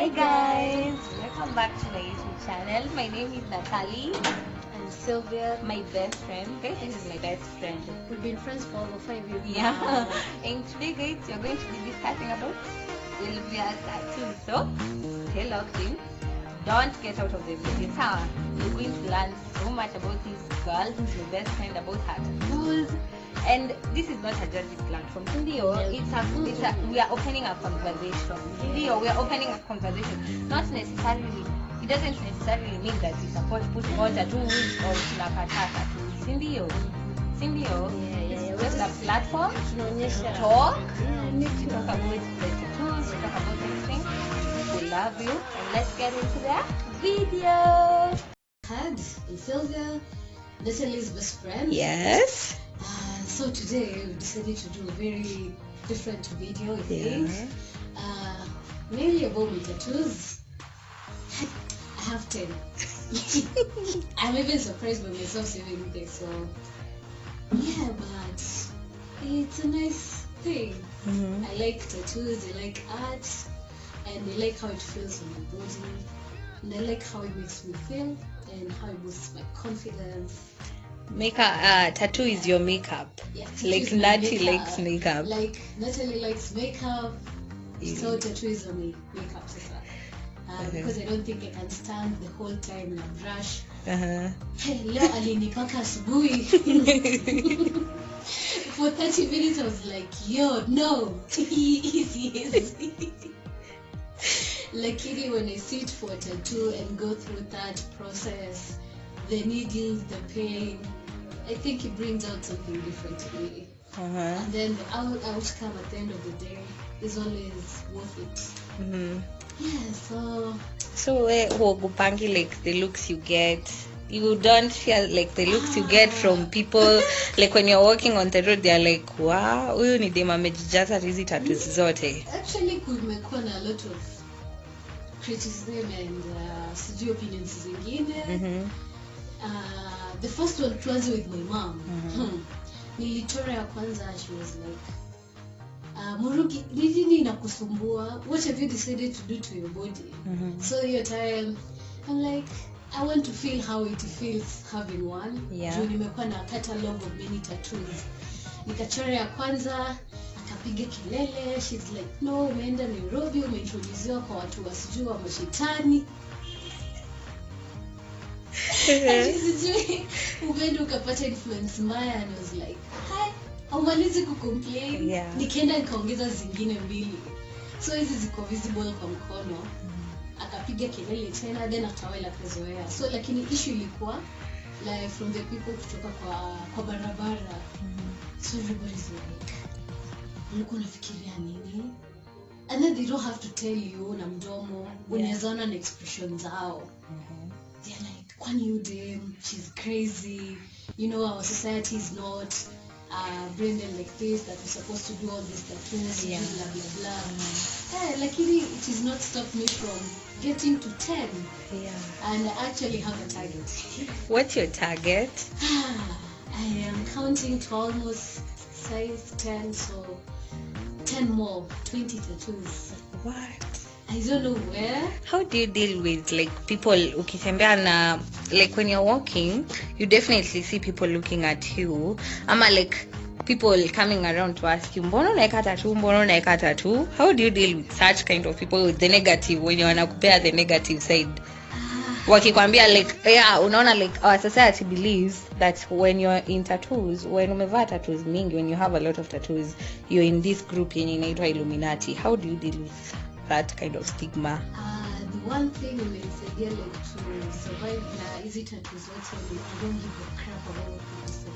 Hi guys, welcome back to my YouTube channel. My name is Natalie And Sylvia, my best friend. Okay, this is my best friend. we've been friends for over 5 years Yeah. now. And today guys, you're going to be discussing about Sylvia's tattoos. So stay locked in. Don't get out of the video. You're going to learn so much about this girl who's your best friend, about her tattoos. And this is not a judging platform. Indio, we are opening a conversation. Indio, we are opening a conversation. Not necessarily, it doesn't necessarily mean that we support putting on tattoos or tunakata tattoos. Indio, it's just a platform to talk. To talk about the tattoos, to talk about these things. We love you, and let's get into the video. Had Sylvia, Natalie's best friend. Yes. So today we decided to do a very different video, I think. Mainly about my tattoos. I have 10. I'm even surprised by myself saying this. So yeah, but it's a nice thing. I like tattoos, I like art, and I like how it feels on my body, and I like how it makes me feel and how it boosts my confidence. Tattoo is your makeup. Yeah, Like Nati likes makeup. Like Natalie likes makeup, so tattoo is on my makeup because I don't think I can stand the whole time in a brush. Hey, leo alinipaka asubuhi. For 30 minutes I was like, yo, no, easy. Luckily when I sit for a tattoo and go through that process, the needles, the pain, I think it brings out something different to me. And then the outcome at the end of the day is always worth it. Yeah, so huogopangi like the looks you get. You don't feel like the looks you get from people, like when you're walking on the road, they're like, wow, huyu ni dem amejijaza hizi tattoos zote. Actually kumekuwa na a lot of criticism and sijui opinions zingine. The first one was with my mom. Nilichora ya kwanza, she was like, Murugi, nini inakusumbua? What have you decided to do to your body? So your time, I'm like, I want to feel how it feels having one. Juu nimekuwa na catalog of many tattoos. Nikachora ya kwanza, akapiga kelele. She's like, no, umeenda Nairobi, umeintroduziwa kwa watu wasijui wa mashetani. Umeenda ukapata influence mbaya. And I was like, hi, haumalizi kucomplain. Nikaenda nikaongeza zingine 2. So hizi ziko visible kwa mkono. Akapiga kelele tena, then atawala kazoea. So lakini issue ilikuwa like from the people kutoka kwa barabara. So everybody's like, ulikuwa unafikiria nini? And then they don't have to tell you na mdomo, unaweza ona na expression zao. They're like, kwani you dem, she's crazy. You know, our society is not branded like this, that we're supposed to do all these tattoos, blah blah blah. Luckily it has not stopped me from getting to 10. And I actually have a target. What's your target? I am counting to almost size 10, so 10 more, 20 tattoos. What? I don't know where. How do you deal with like people ukitembea na, like when you're walking, you definitely see people looking at you, ama like people coming around to ask you, mbona unaeka tattoo? How do you deal with such kind of people, with the negative, when you wanakupea the negative side? Wakikwambia like, unaona like our society believes that when you're in tattoos, when umevaa tattoos mingi, when you have a lot of tattoos, you're in this group yenye inaitwa Illuminati. How do you deal with that kind of stigma? The one thing imenisaidia like to survive na hizi tattoos zote, I don't give a crap about what people say.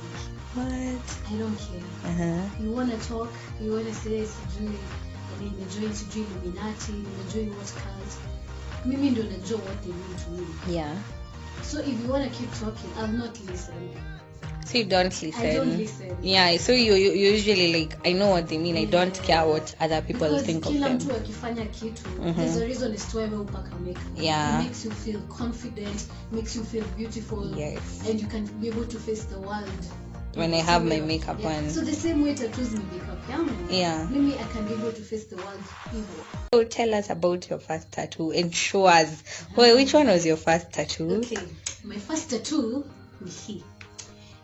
What? I don't care. You want to talk, you want to say sijui nimejoin sijui Illuminati, nimejoin what cult. Mimi ndo najua what they mean to me. So if you want to keep talking, I'll not listen. So you don't listen? I don't listen. So you usually like, I know what they mean. I don't care what other people because think of them. Kila mtu akifanya kitu, there's a reason is to ever upaka makeup. It makes you feel confident, makes you feel beautiful, and you can be able to face the world when I have my makeup on. So the same way tattoos ni makeup yangu. Yeah. Maybe I can be able to face the world evil. So tell us about your first tattoo and show us. Well, which one was your first tattoo? Okay, my first tattoo was here.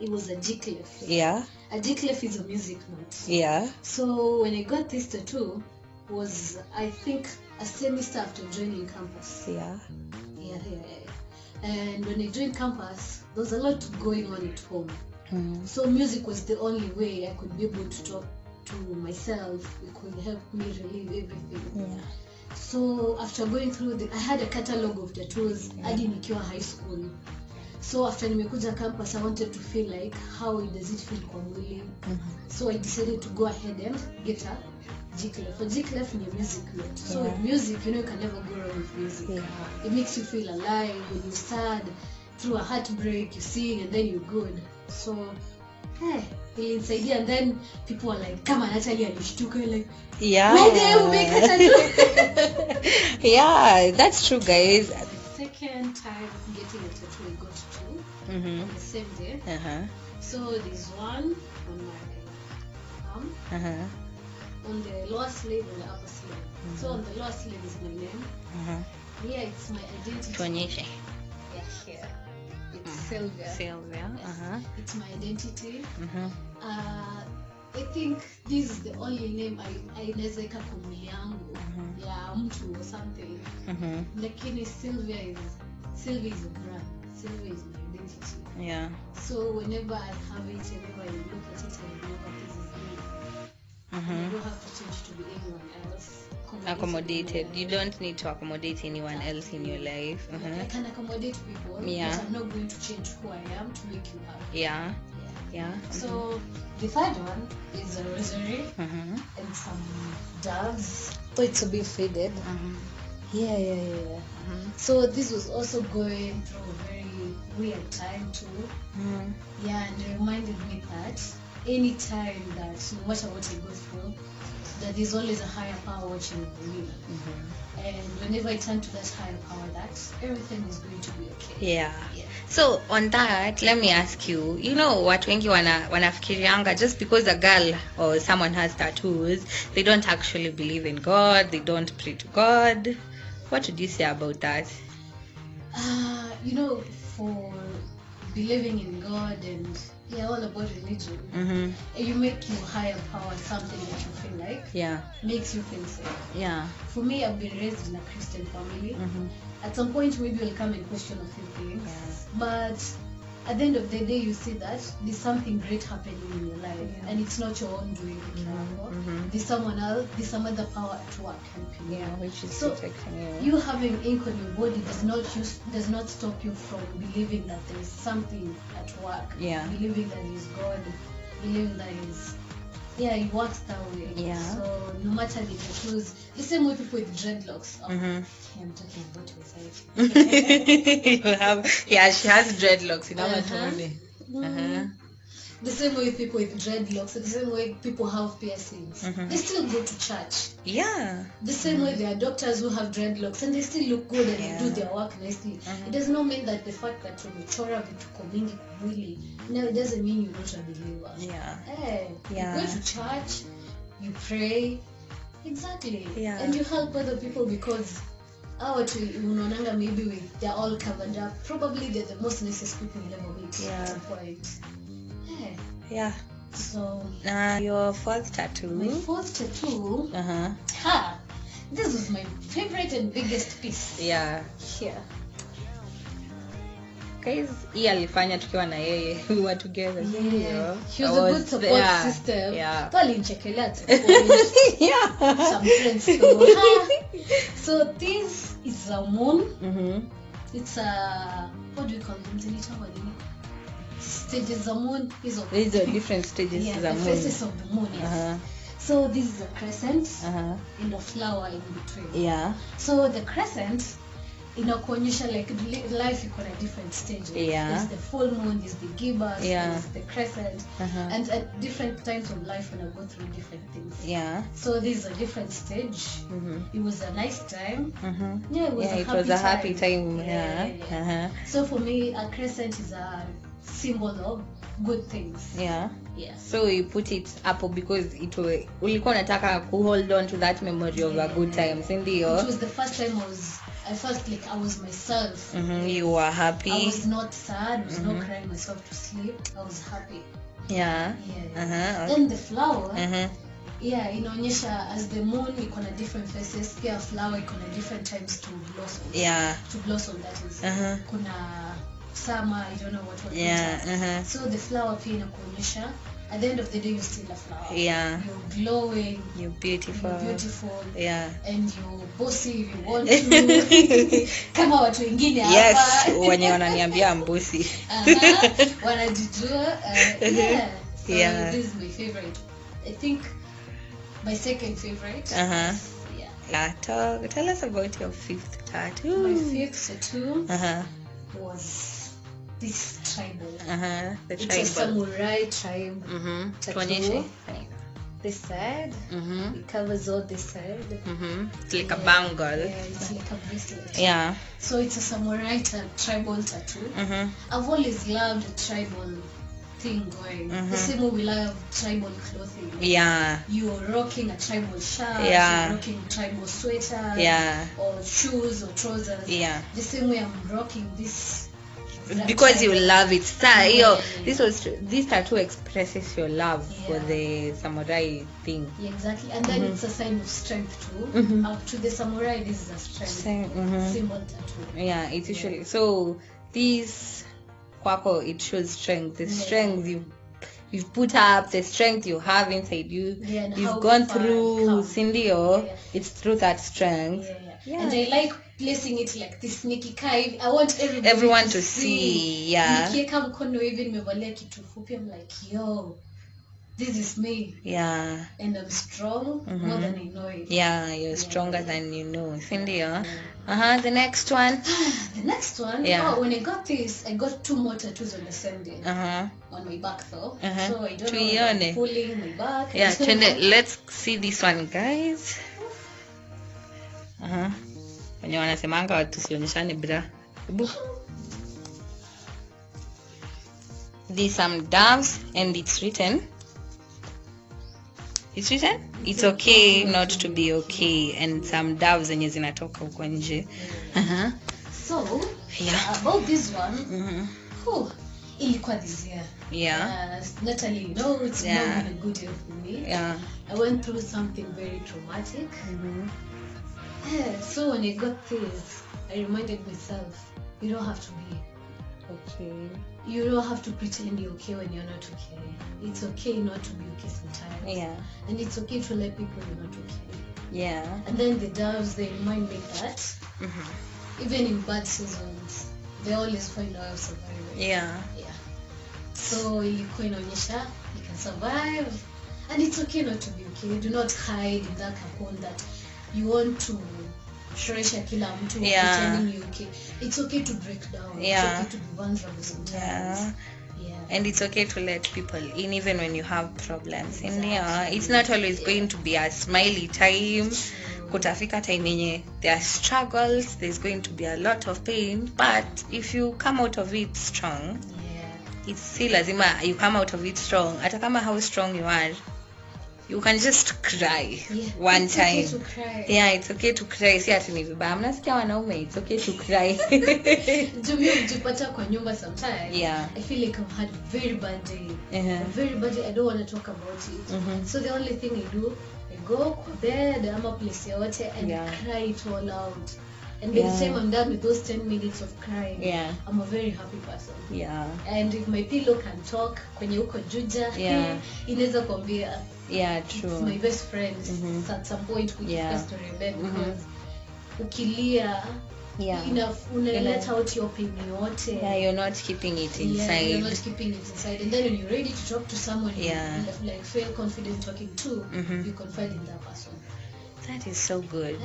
It was a G-clef. Yeah. A G-clef is a music note. Yeah. So when I got this tattoo was, I think, a semester after joining campus. Yeah. Yeah. And when I joined campus, there was a lot going on at home. So music was the only way I could be able to talk to myself. It could help me relieve everything. Yeah. So after going through I had a catalog of tattoos hadi nikiwa high school. So after nimekuja campus, I wanted to feel like how does it feel kwa mwili. So I decided to go ahead and get a G-clef. A G-clef is a music note. So with music, you can never go wrong with music. It makes you feel alive. When you're sad, through a heartbreak, you sing and then you're good. So, inside, and then people are like, come on, Natalie, alishtuka, like, why do you make a tattoo? Yeah, that's true, guys. The second time getting a tattoo, I got two on the same day. So there's one on my arm, on the lower sleeve and the upper sleeve. So on the lower sleeve is my name. Yeah, it's my identity. Yeah, here. It's Sylvia. Sylvia. Yes. It's my identity. I think this is the only name I naweza ika kwa mwili yangu ya mtu or something. Lakini Sylvia is a brand. Sylvia is my identity. Yeah. So whenever I have it, whenever I look at it, I know that this is me. I don't have to change to be anyone else. Accommodated. You don't need to accommodate anyone else in your life. I can accommodate people, but I'm not going to change who I am to make you happy. Yeah. So the third one is a rosary and some doves. So it's a bit faded. Yeah. So this was also going through a very weird time too. Yeah, and it reminded me that any time that no matter what I go through, that there's always a higher power watching over me. And whenever I turn to that higher power, that everything is going to be okay. Yeah. So on that, let me ask you, watu wengi wanafikirianga just because a girl or someone has tattoos, they don't actually believe in God, they don't pray to God. What would you say about that? For believing in God and all about religion, you make your higher power something that you feel like makes you feel safe. For me, I've been raised in a Christian family. At some point maybe you'll come and question a few things, but at the end of the day you see that there's something great happening in your life, and it's not your own doing. There's someone else, there's some other power at work helping you, which is protecting you. You having ink on your body does not stop you from believing that there is something at work. Believing that is God, believing that is it works that way. So no matter the tattoos, the same way people with dreadlocks. I'm talking about myself. She has dreadlocks in our family. The same way people with dreadlocks, the same way people have piercings, they still go to church. The same way there are doctors who have dreadlocks and they still look good and they do their work nicely. It does not mean that the fact that umechora vituko mingi kumwili, no, it doesn't mean you're not a believer. You go to church, you pray, and you help other people because unaonanga maybe they're all covered up. Probably they're the most nicest people you'll ever meet at some point. So your fourth tattoo. My fourth tattoo. This was my favorite and biggest piece. Here. Guys, hii alifanya tukiwa na yeye. We were together. She was a good support system. Palinchekelea tu. Some friends too. So this is a moon. It's a, what do we call them? Stages of moon. These are different stages of the moon. Phases of the moon. So this is a crescent and a flower in between. So the crescent inakuonyesha like life iko na different stages. There's the full moon, there's the gibbous, there's the crescent, and at different times of life when I go through different things. So this is a different stage. It was a nice time. It was a happy time. So for me, a crescent is a symbol of good things. Yeah. Yeah. So you put it up because ulikuwa unataka ku hold on to that memory of a good time, sindio? It was the first time I felt like I was myself. You were happy. I was not sad. I was not crying myself to sleep. I was happy. Yeah. Then the flower, inaonyesha as the moon iko na different faces, pia flower iko na different times to blossom. Yeah. To blossom, that is. Kuna summer, I don't know what yeah. So the flower pia inakuonyesha at the end of the day you're still a flower. Yeah. You're glowing. You're beautiful. Yeah. And you're bossy if you want to. Kama watu wengine hapa. Yes, wenye wananiambia mbusi. Wanajijua. So this is my favorite. I think my second favorite. Tell us about your fifth tattoo. My fifth tattoo was this tribal. The it's tribal. A samurai tribe tattoo. This side. It covers all this side. It's like a bangle. Yeah, it's like a bracelet. Yeah. So it's a samurai tribal tattoo. I've always loved a tribal thing going. The same way we love tribal clothing. Yeah. You're rocking a tribal shirt. Yeah. You're rocking a tribal sweater. Yeah. Or shoes or trousers. Yeah. The same way I'm rocking this. Because you love it. This tattoo expresses your love for the samurai thing. Yeah, exactly. And then it's a sign of strength too. Up to the samurai, this is a strength symbol tattoo. Yeah, it's usually so. This kwako, it shows strength. The strength you've put up, the strength you have inside you. Yeah, you've gone through Cindy. It's through that strength. Yeah. And I like placing it like this nikikai. I want everyone to see. Yeah. Nikieka mkono hivi nimevalia kitu fupi, I'm like, yo, this is me. Yeah. And I'm strong more than I know it. Yeah, you're stronger than you know. Cindy. The next one. The next one. Yeah. When I got this, I got 2 more tattoos on the same day. On my back though. So I don't know if I'm pulling my back. Yeah, let's see this one, guys. Wenye wanasemanga watu sionyeshane bra. These some doves and it's written it's okay not to be okay, and some doves zenye zinatoka huko nje. So about this one, ilikuwa this year. Natalie, it's not been a good year for me. I went through something very traumatic. So when I got this, I reminded myself, you don't have to be okay. You don't have to pretend you're okay when you're not okay. It's okay not to be okay sometimes. And it's okay to let people you're not okay. And then the doves, they remind me that even in bad seasons, they always find a way of surviving. So ilikuwa inaonyesha you can survive, and it's okay not to be okay. Do not hide in that cocoon that you want to shoresha kila mtu pretending you're okay. It's okay to break down. It's okay to be vulnerable sometimes. And it's okay to let people in even when you have problems. And it's not always going to be a smiley time. Kutafika time yenye there are struggles, there's going to be a lot of pain, but if you come out of it strong, it's still lazima you come out of it strong. Hata kama how strong you are, you can just cry one time. It's okay to cry. It's okay to cry. Si ati ni vibaya. Mnasikia wanaume, it's okay to cry. Jumi ujipata kwa nyumba sometimes. I feel like I've had a very bad day. A very bad day. I don't want to talk about it. So the only thing I do, I go kwa bed ama place yote and cry it all out. And by the time I'm done with those 10 minutes of crying, I'm a very happy person. And if my pillow can talk, kwenye uko juja, inaweza kuambia. True. It's my best friend. At some point we just to remember because ukilia unaleta out your pain yote. You're not keeping it inside. You're not keeping it inside. And then when you're ready to talk to someone you like feel confident talking to, you confide in that person. That is so good.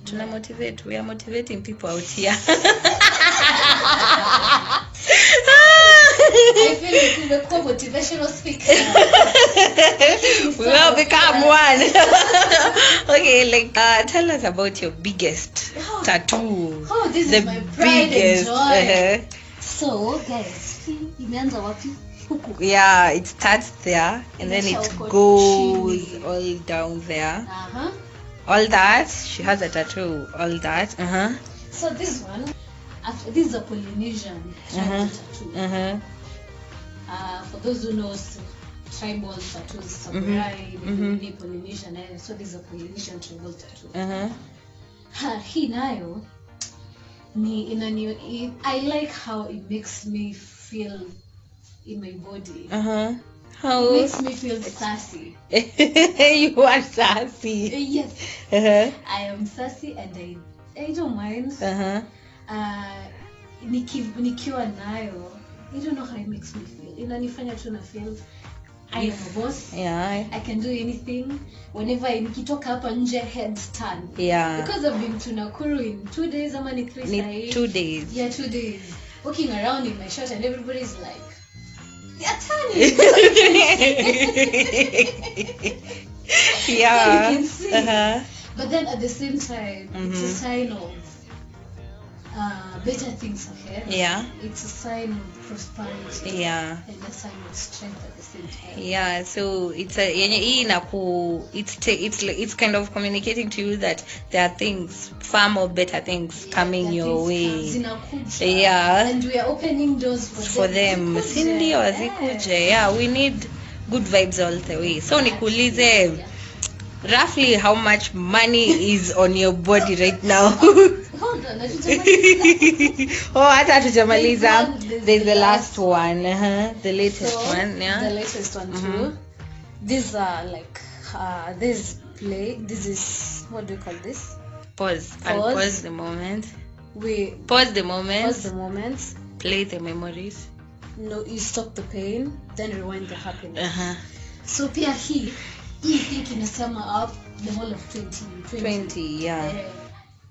Tuna motivate. We are motivating people out here. I feel like we become motivational speakers. We will become one. Okay, tell us about your biggest tattoo. This is my pride and joy. So guys, imeanza wapi? Huku. Yeah, it starts there and then it goes all down there. All that, she has a tattoo, all that. So this one, this is a Polynesian tribal tattoo. For those who know tribal tattoos, samurai, Polynesian, so this is a Polynesian tribal tattoo. Hii nayo I like how it makes me feel in my body. How? It makes me feel sassy. You are sassy. Yes. I am sassy and I don't mind. Nikiwa nayo, I don't know how it makes me feel. Inanifanya tu na feel I am a boss. Yeah. I can do anything. Whenever nikitoka hapa nje, heads turn. Yeah. Because I've been to Nakuru in 2 days, ama ni 3 days. 2 days. Yeah, 2 days. Walking around in my shirt and everybody's like, they're turning. Yeah. You can see. But then at the same time, it's a sign of better things ahead. Yeah. It's a sign of prosperity. Yeah. And a sign of strength at the same time. Yeah, so it's it's kind of communicating to you that there are things, far more better things coming your way. Yeah. And we are opening doors for them. Yeah, we need good vibes all the way. So nikuulize, roughly how much money is on your body right now? Hold on, hata tujamaliza. There's the last one. The latest one. Yeah, the latest one too. These are like this is, what do you call this? Pause and pause the moment. Pause the moment. Play the memories. No, you stop the pain, then rewind the happiness. So pia hii thing inasema up the whole of 20. Yeah.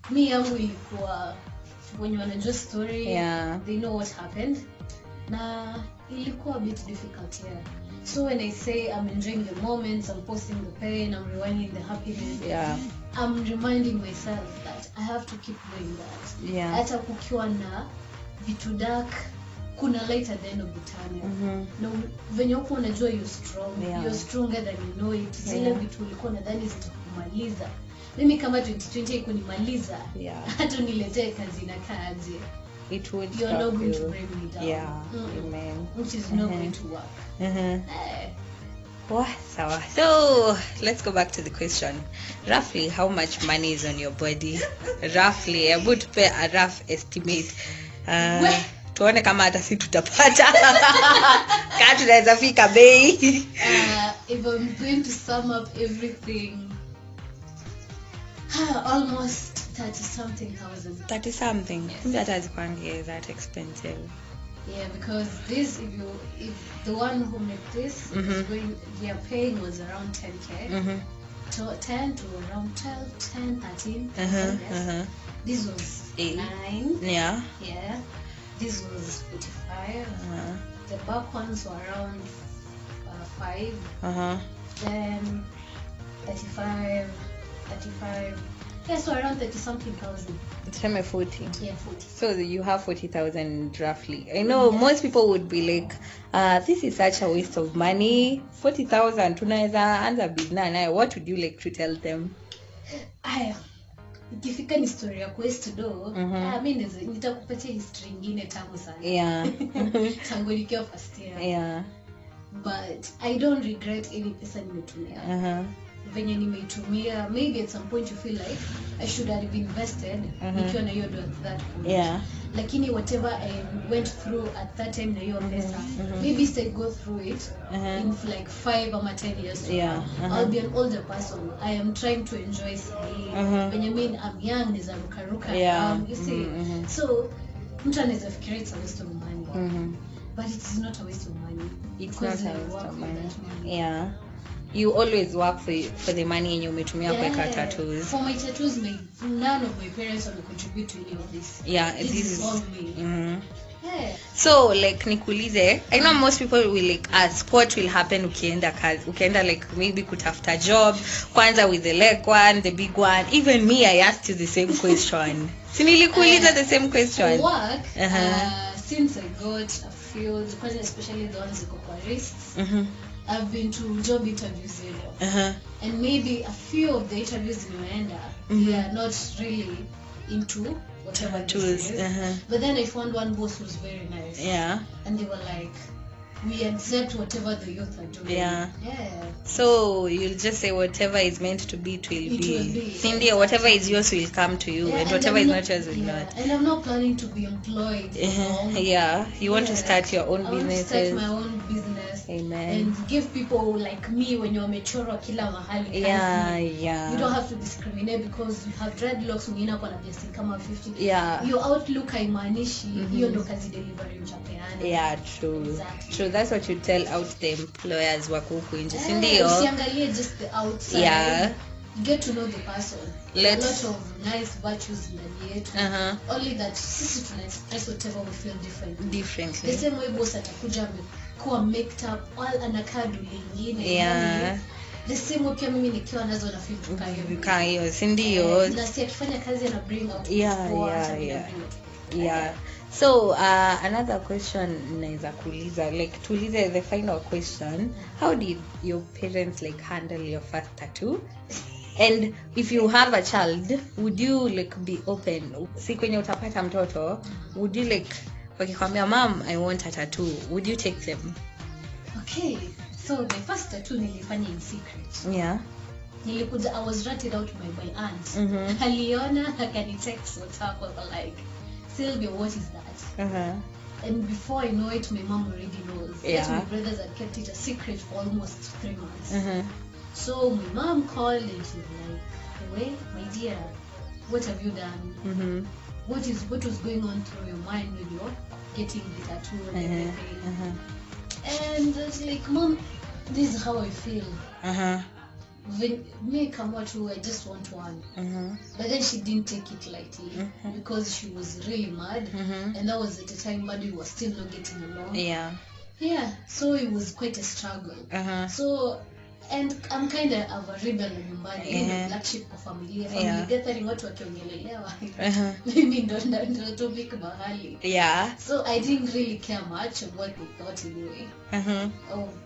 Me yangu ilikuwa, when you wanajua story, they know what happened. Na ilikuwa a bit difficult here. So when I say I'm enjoying the moments, I'm posting the pain, I'm rewinding the happiness. Yeah. I'm reminding myself that I have to keep doing that. Yeah. Hata kukiwa na vitu dark, kuna light at the end of the tunnel. No, venye uko unajua you're strong. Yeah. You're stronger than you know it. Zile vitu ulikuwa nadhani zitakumaliza. Mimi kama 2020 ikunimaliza, hata niletee kazi na kazi, it would you're not going to bring me down. Yeah. Amen. Which is not going to work. So let's go back to the question. Roughly how much money is on your body? Roughly, I would pay a rough estimate. Tuone kama hata si tutapata. Kama tunaweza fika bei. If I'm going to sum up everything, almost 30-something thousand. 30-something. That is that expensive. Yeah, because this, if the one who made this is going, their paying was around 10k. 10 to around 12, 10, 13. Yes. This was 9. Yeah. Yeah. This was 45. The back ones were around 5. Then 35. Yeah, so around 30-something thousand. It's 40. Yeah, 40. So you have 40,000 roughly. I know most people would be like, this is such a waste of money. 40,000 tunaweza anza business. What would you like to tell them? Ikifika ni story ya quest do, mimi nitakupatia history nyingine tamu sana. Yeah. Tangu nikiwa first year. Yeah. But I don't regret any pesa nimetumia. Venye nimeitumia, maybe at some point you feel like I should have invested nikiwa na hiyo do at that point. Yeah. Lakini whatever I went through at that time na hiyo pesa, maybe I go through it in like 5 or 10 years. I'll be an older person. I am trying to enjoy staying. When you mean I'm young, niza ruka. You see. So mtu anaweza fikiria it's a waste of money. But it is not a waste of money. It's not a waste of money. Yeah. You always work for the money yenye umetumia kuweka tattoos. For my tattoos, none of my parents will contribute to any of this. Yeah, this is all me. Yeah. So like nikuulize, I know most people will like ask what will happen ukienda like maybe kutafuta job kwanza with the leg one, the big one. Even me, I asked you the same question. Si nilikuuliza the same question. For work, since I got a few, especially the ones that go wrists, I've been to job interviews, and maybe a few of the interviews in they are not really into whatever Tatoos, this is. But then I found one boss who was very nice. And they were like, we accept whatever the youth are doing. So you'll just say whatever is meant to be, it will be. Cynthia, whatever is yours will come to you, and whatever is not yours will not. And I'm not planning to be employed. You want to start your own business. I want to start my own business. Amen. And give people like me, when you're mature kila mahali. You don't have to discriminate because you have dreadlocks, mwingine ako na biasi kama 50. Your outlook haimaanishi hiyo ndo kazi delivery mtapeana. True. That's what you tell out the employers wako huku nje, si ndio? Usiangalie just the outside. You get to know the person. A lot of nice virtues ndani yetu. Only that sisi tuna express whatever we feel differently. The same way boss atakuja amekuwa made up all anakaa lingine. The same way pia mimi nikiwa nazo na feel tukayo hiyo, si ndio? Na si akifanya kazi ana bring out. So another question naweza kuuliza, like tuulize the final question, how did your parents like handle your first tattoo? And if you have a child, would you like be open, si kwenye utapata mtoto, would you like wakikwambia mom I want a tattoo, would you take them? Okay, so the first tattoo nilifanya in secret. Nilikuja, I was ratted out by my aunt. Aliona akanitext WhatsApp like, Sylvia, what is that? And before I know it, my mom already knows. My brothers had kept it a secret for almost 3 months. So my mom called and she was like, "Wait, my dear, what have you done? What was going on through your mind when you're getting the tattoo and everything?" And I was like, "Mom, this is how I feel. When me come out, I just want one." But then she didn't take it lightly because she was really mad, and that was at the time but we were still not getting along. So it was quite a struggle. So, and I'm kind of a rebel nyumbani, black sheep kwa family gathering, watu wakiongelelewa mimi ndo topic mahali. So I didn't really care much of what they thought anyway.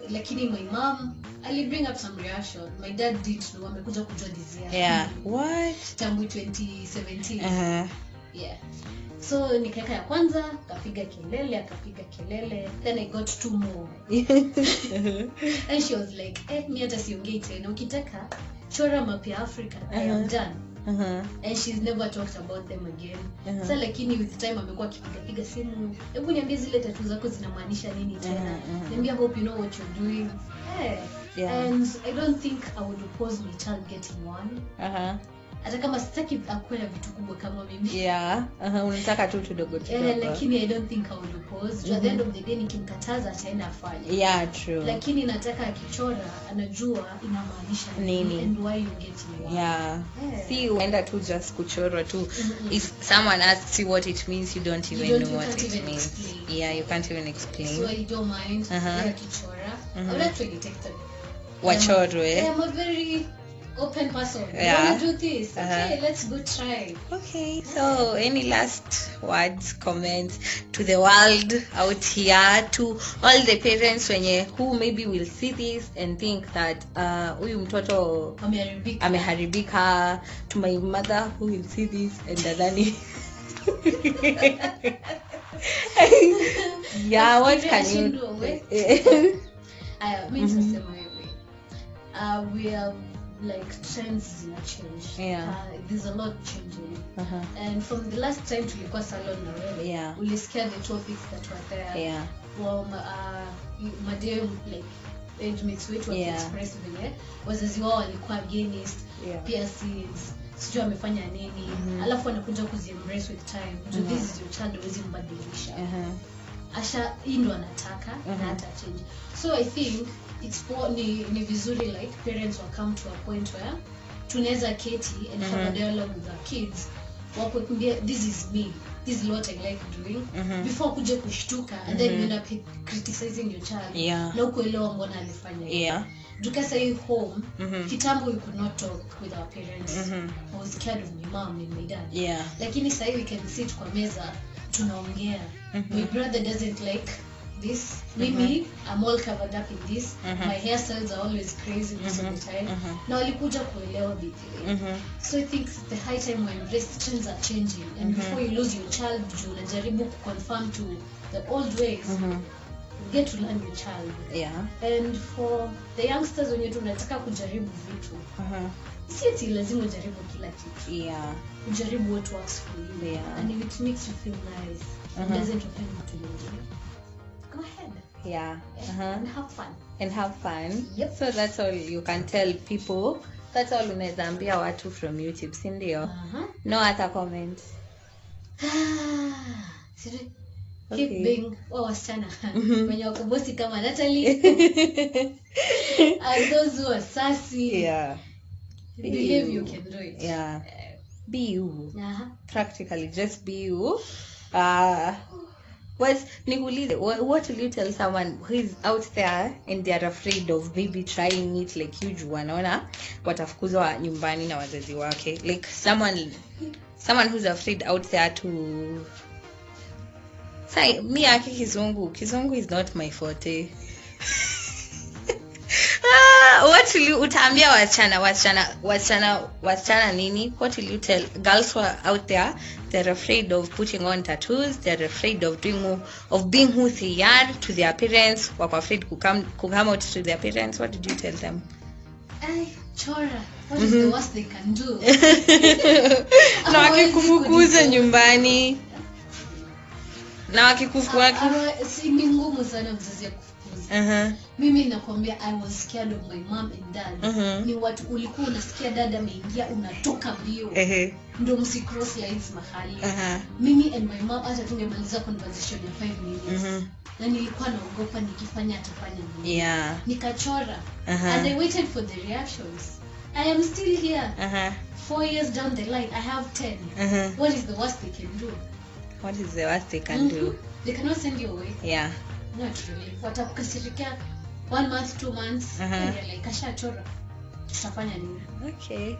Lakini my mom ali bring up some reaction. My dad did know, amekuja kujua this year. What? Tangu 2017. So nikaeka ya kwanza, akapiga kelele, then I got 2 more. And she was like, mi hata siongei tena, ukitaka chora map ya Africa, I am done. And she's never talked about them again. So lakini with time amekuwa akipiga simu, hebu niambie zile tattoo zako zinamaanisha nini tena? Niambia, hope you know what you're doing. And I don't think I would oppose my child getting one. Hata kama sitaki akuwe na vitu kubwa kama mimi. Unataka tu tudogo. Lakini I don't think I would oppose. At the end of the day nikimkataza ataenda afanye. True. Lakini nataka akichora anajua inamaanisha nini and why you getting one. See, uenda tu just kuchora tu. If someone asks you what it means, you don't even know what it means. You can't even explain. So I don't mind. Akichora. I would actually take them. Wachorwe. I'm a very open person. You want to do this? Okay, let's go try. Okay, so any last words, comments to the world out here, to all the parents who maybe will see this and think that huyu mtoto ameharibika, to my mother who will see this and dadani what can you do? We are like trends change. There's a lot changing. And from the last time tulikuwa salon na wewe, ulisikia the topics that were there. Madem like age mates wetu express venye wazazi wao walikuwa against piercings, sijui amefanya nini, alafu anakuja kuziembrace with time. This is your child, huwezi mbadilisha. Asha ndo anataka na hata change. So I think it's ni vizuri like parents will come to a point where tunaweza keti and have a dialogue with our kids. Wakuambia, this is me, this is what I like doing, before kuja kushtuka and then you end up criticizing your child. Na ukuelewa mbona alifanya. Dukasa hii home, kitambo we could not talk with our parents. I was scared of my mom and my dad. Lakini sasa we can sit kwa meza tunaongea. My brother doesn't like this. Mimi, I'm all covered up in this. My hairstyles are always crazy most of the time. Na walikuja kuelewa bidii. So I think it's the high time when trends are changing, and before you lose your child, you unajaribu conform to the old ways. You get to learn your child. Yeah. And for the youngsters wenye tunataka kujaribu vitu. Si eti lazima ujaribu kila kitu. Yeah. Ujaribu what works for you. Yeah. And if it makes you feel nice, it doesn't offend you to go ahead. Yeah. And have fun. And have fun. Yep. So that's all you can tell people. That's all unaweza ambia watu from YouTube, si ndio? No other comments. Keep being wasichana wenye wako bosi kama Natalie. And those who are sassy. Yeah. Believe you can do it. Yeah. Be you. Practically just be you. What will you tell someone who is out there and they are afraid of maybe trying it, like huge wanaona watafukuzwa nyumbani na wazazi wake, like someone who's afraid out there to say me aki kizungu is not my forte. What will you utaambia wasichana nini? What will you tell girls who are out there, they're afraid of putting on tattoos, they're afraid of being who they are to their parents, wako afraid to come out to their parents? What did you tell them? Chora, what is the worst they can do? Na wakikufukuza nyumbani. Na wakikufukuza si ni ngumu sana mzazi kufukuza. Mimi nakwambia I was scared of my mom and dad. Ni watu ulikuwa unasikia dada ameingia unatoka mbio. Ndio msicross lines mahali. Mimi and my mom hata tungemaliza conversation ya 5 minutes. Na nilikuwa naogopa nikifanya atafanya nini. Yeah. Nikachora. And I waited for the reactions. I am still here. 4 years down the line I have 10. What is the worst they can do? What is the worst they can do? They cannot send you away. Yeah. Not really. Watakukasirikia 1 month, 2 months. You're like kashachora. Tutafanya nini? Okay.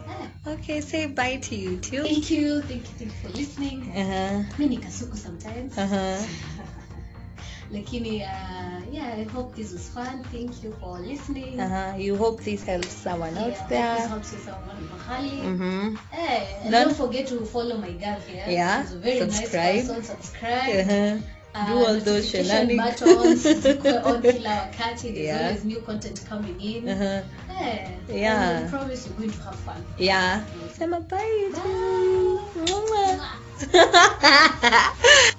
Okay, say bye to you too. Thank you for listening. Mimi nikasuku sometimes. Lakini yeah, I hope this was fun. Thank you for listening. You hope this helps someone out there. This helps someone mahali. And don't forget to follow my girl here. Yeah. She's a very subscribe. Nice person. Subscribe. Do all those shenanigans. Buttons on kila wakati. There's always new content coming in. Yeah. I promise you're going to have fun. Yeah. Say bye. Bye.